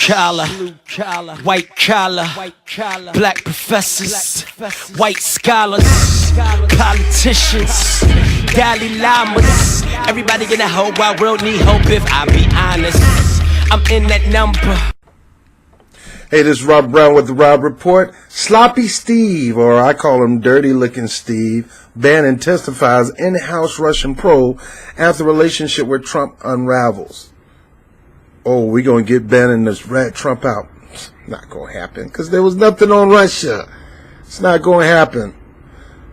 collar, white collar, black professors, white scholars, politicians, Dalai Lamas. Everybody in the whole wide world need hope if I be honest. I'm in that number. Hey, this is Rob Brown with the Rob Report. Sloppy Steve, or I call him Dirty Looking Steve, Bannon testifies in House Russian probe after relationship with Trump unravels. Oh, we're going to get Bannon to rat Trump out. It's not going to happen because there was nothing on Russia. It's not going to happen.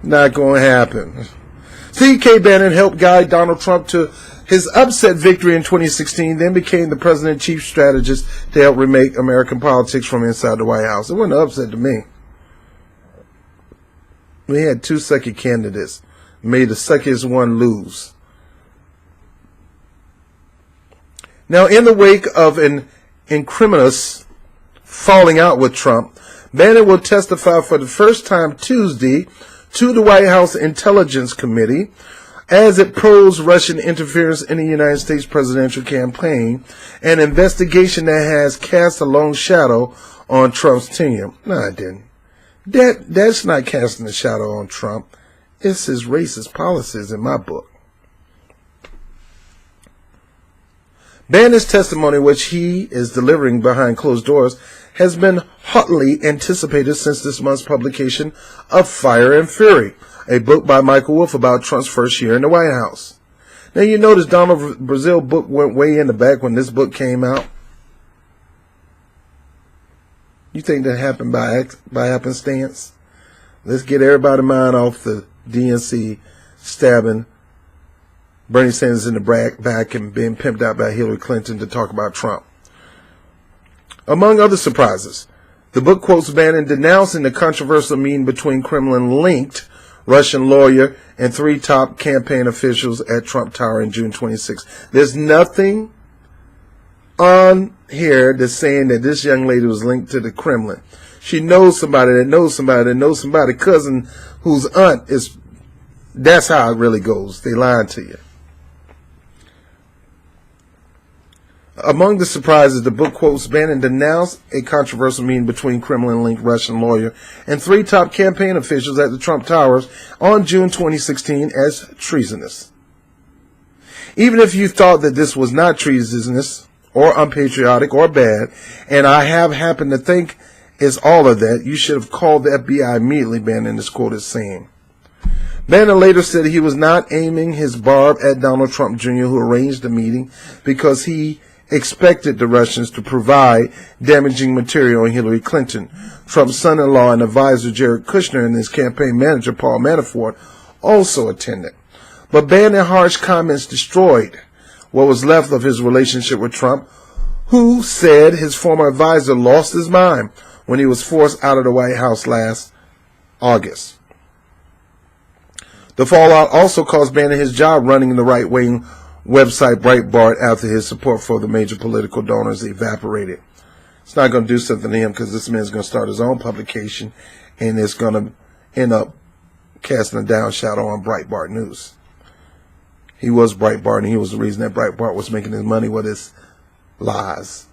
Not going to happen. C.K. Bannon helped guide Donald Trump to his upset victory in 2016, then became the president's chief strategist to help remake American politics from inside the White House. It wasn't an upset to me. We had two sucky candidates, made the suckiest one lose. Now, in the wake of an incriminous falling out with Trump, Bannon will testify for the first time Tuesday to the White House Intelligence Committee as it probes Russian interference in the United States presidential campaign, an investigation that has cast a long shadow on Trump's tenure. No, it didn't. That's not casting a shadow on Trump. It's his racist policies in my book. Bannon's testimony, which he is delivering behind closed doors, has been hotly anticipated since this month's publication of Fire and Fury, a book by Michael Wolff about Trump's first year in the White House. Now, you notice Donald Brazil's book went way in the back when this book came out. You think that happened by happenstance? Let's get everybody's mind off the DNC stabbing Bernie Sanders in the back and being pimped out by Hillary Clinton to talk about Trump. Among other surprises, the book quotes Bannon denouncing the controversial meeting between Kremlin-linked Russian lawyer and three top campaign officials at Trump Tower in June 26. There's nothing on here that's saying that this young lady was linked to the Kremlin. She knows somebody that knows somebody that knows somebody, cousin whose aunt is. That's how it really goes. They lying to you. Among the surprises, the book quotes Bannon denounced a controversial meeting between Kremlin-linked Russian lawyer and three top campaign officials at the Trump Towers on June 2016 as treasonous. Even if you thought that this was not treasonous or unpatriotic or bad, and I have happened to think it's all of that, you should have called the FBI immediately, Bannon is quoted saying. Bannon later said he was not aiming his barb at Donald Trump Jr., who arranged the meeting, because he expected the Russians to provide damaging material on Hillary Clinton. Trump's son-in-law and advisor Jared Kushner and his campaign manager Paul Manafort also attended. But Bannon's harsh comments destroyed what was left of his relationship with Trump, who said his former advisor lost his mind when he was forced out of the White House last August. The fallout also cost Bannon his job running the right-wing website Breitbart after his support for the major political donors evaporated. It's not going to do something to him because this man's going to start his own publication and it's going to end up casting a down shadow on Breitbart News. He was Breitbart and he was the reason that Breitbart was making his money with his lies.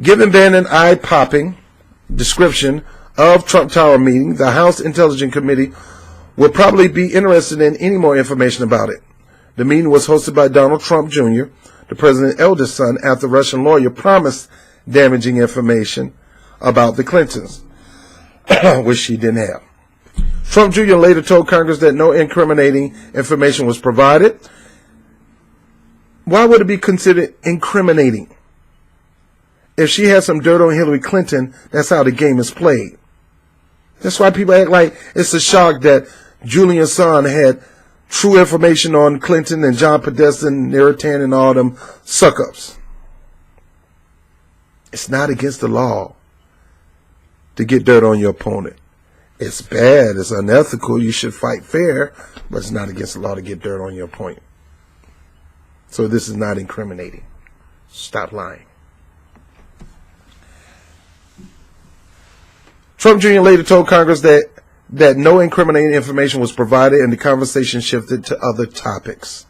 Given Bannon eye-popping description of Trump Tower meeting, the House Intelligence Committee would probably be interested in any more information about it. The meeting was hosted by Donald Trump Jr., the president's eldest son, after Russian lawyer promised damaging information about the Clintons, which she didn't have. Trump Jr. later told Congress that no incriminating information was provided. Why would it be considered incriminating? If she had some dirt on Hillary Clinton, that's how the game is played. That's why people act like it's a shock that Julian Assange had true information on Clinton and John Podesta and Neritan and all them suck-ups. It's not against the law to get dirt on your opponent. It's bad. It's unethical. You should fight fair, but it's not against the law to get dirt on your opponent. So this is not incriminating. Stop lying. Trump Jr. later told Congress that no incriminating information was provided and the conversation shifted to other topics.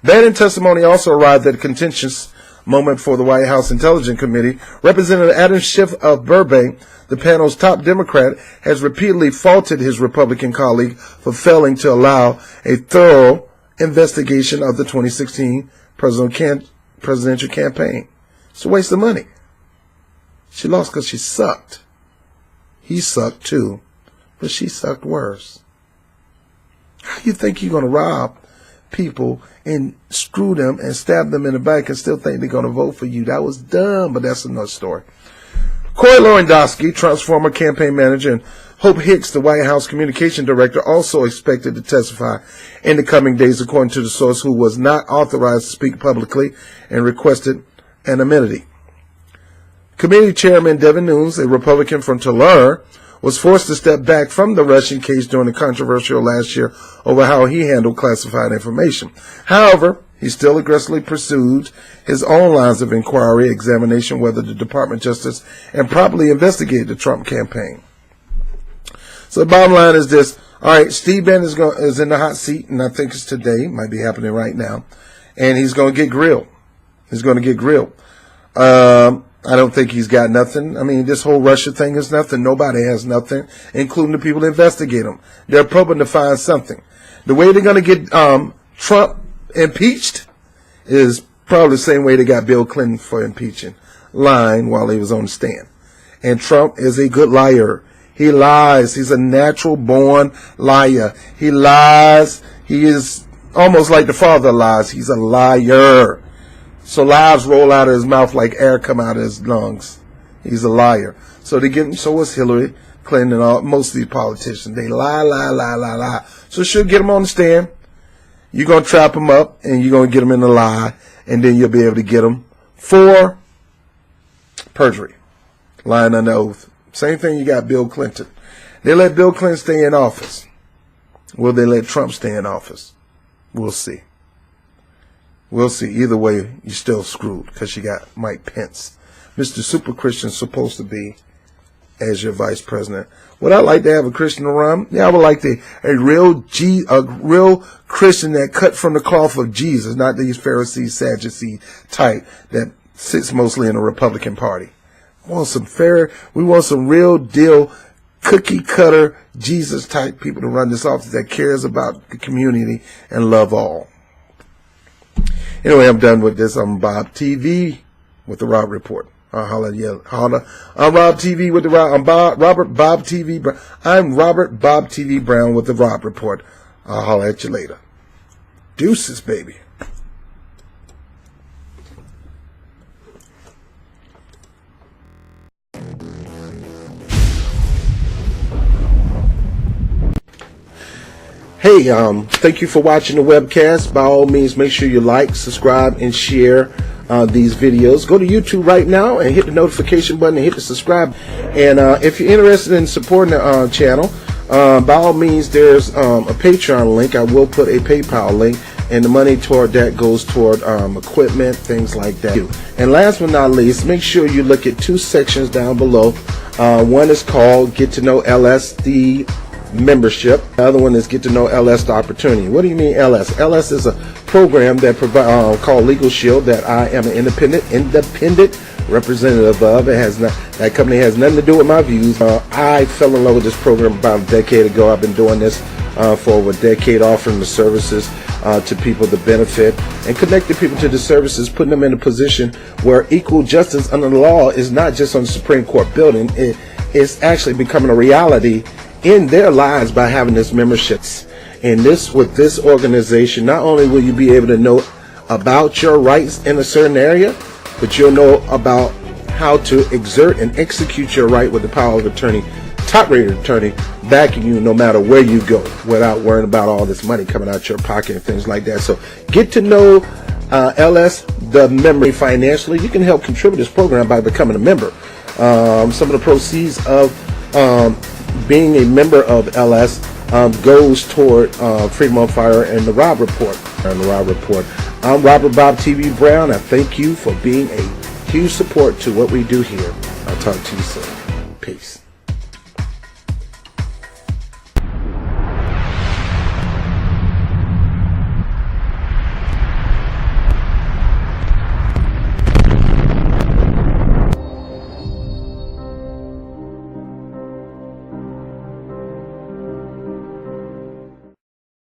Bannon testimony also arrived at a contentious moment for the White House Intelligence Committee. Representative Adam Schiff of Burbank, the panel's top Democrat, has repeatedly faulted his Republican colleague for failing to allow a thorough investigation of the 2016 presidential campaign. It's a waste of money. She lost because she sucked. He sucked too, but she sucked worse. How you think you're going to rob people and screw them and stab them in the back and still think they're going to vote for you? That was dumb, but that's another story. Corey Lewandowski, Trump's former campaign manager, and Hope Hicks, the White House communication director, also expected to testify in the coming days, according to the source, who was not authorized to speak publicly and requested anonymity. Committee Chairman Devin Nunes, a Republican from Tulare, was forced to step back from the Russian case during the controversial last year over how he handled classified information. However, he still aggressively pursued his own lines of inquiry, examination whether the Department of Justice improperly investigated the Trump campaign. So the bottom line is this. All right, Steve Bannon is in the hot seat, and I think it's today, might be happening right now, and he's going to get grilled. He's going to get grilled. I don't think he's got nothing. I mean, this whole Russia thing is nothing. Nobody has nothing, including the people that investigate him. They're probing to find something. The way they're going to get Trump impeached is probably the same way they got Bill Clinton for impeaching, lying while he was on the stand. And Trump is a good liar. He lies. He's a natural-born liar. He lies. He is almost like the father lies. He's a liar. So lies roll out of his mouth like air come out of his lungs. He's a liar. So they get him. So was Hillary Clinton and all, most of these politicians. They lie. So she'll get him on the stand. You're going to trap him up, and you're going to get him in the lie, and then you'll be able to get him for perjury, lying under oath. Same thing you got Bill Clinton. They let Bill Clinton stay in office. Will they let Trump stay in office? We'll see. We'll see. Either way, you're still screwed because you got Mike Pence. Mr. Super Christian's supposed to be as your vice president. Would I like to have a Christian to run? Yeah, I would like a real Christian that cut from the cloth of Jesus, not these Pharisee, Sadducee type that sits mostly in the Republican Party. We want some real deal cookie cutter Jesus type people to run this office that cares about the community and love all. Anyway, I'm done with this. I'm Bob TV with the Rob Report. Holla. I'm Rob TV with the Rob. I'm Robert Bob TV Brown. I'm Robert Bob TV Brown with the Rob Report. I'll holler at you later. Deuces, baby. Hey, thank you for watching the webcast. By all means, make sure you like, subscribe, and share these videos. Go to YouTube right now and hit the notification button and hit the subscribe. And if you're interested in supporting the channel, by all means, there's a Patreon link. I will put a PayPal link, and the money toward that goes toward equipment, things like that. And last but not least, make sure you look at two sections down below. One is called Get to Know LS, the membership. The other one is Get to Know LS, the opportunity. What do you mean LS? LS is a program that called Legal Shield that I am an independent representative of. It has that company has nothing to do with my views. I fell in love with this program about a decade ago. I've been doing this for over a decade, offering the services to people to benefit and connecting people to the services, putting them in a position where equal justice under the law is not just on the Supreme Court building. It's actually becoming a reality in their lives by having this memberships. And with this organization, not only will you be able to know about your rights in a certain area, but you'll know about how to exert and execute your right with the power of attorney, top-rated attorney, backing you no matter where you go, without worrying about all this money coming out your pocket and things like that. So get to know LS, the member, financially. You can help contribute to this program by becoming a member. Some of the proceeds of being a member of LS goes toward Freedom on Fire and the Rob Report. I'm Robert Bob TV Brown. I thank you for being a huge support to what we do here. I'll talk to you soon. Peace.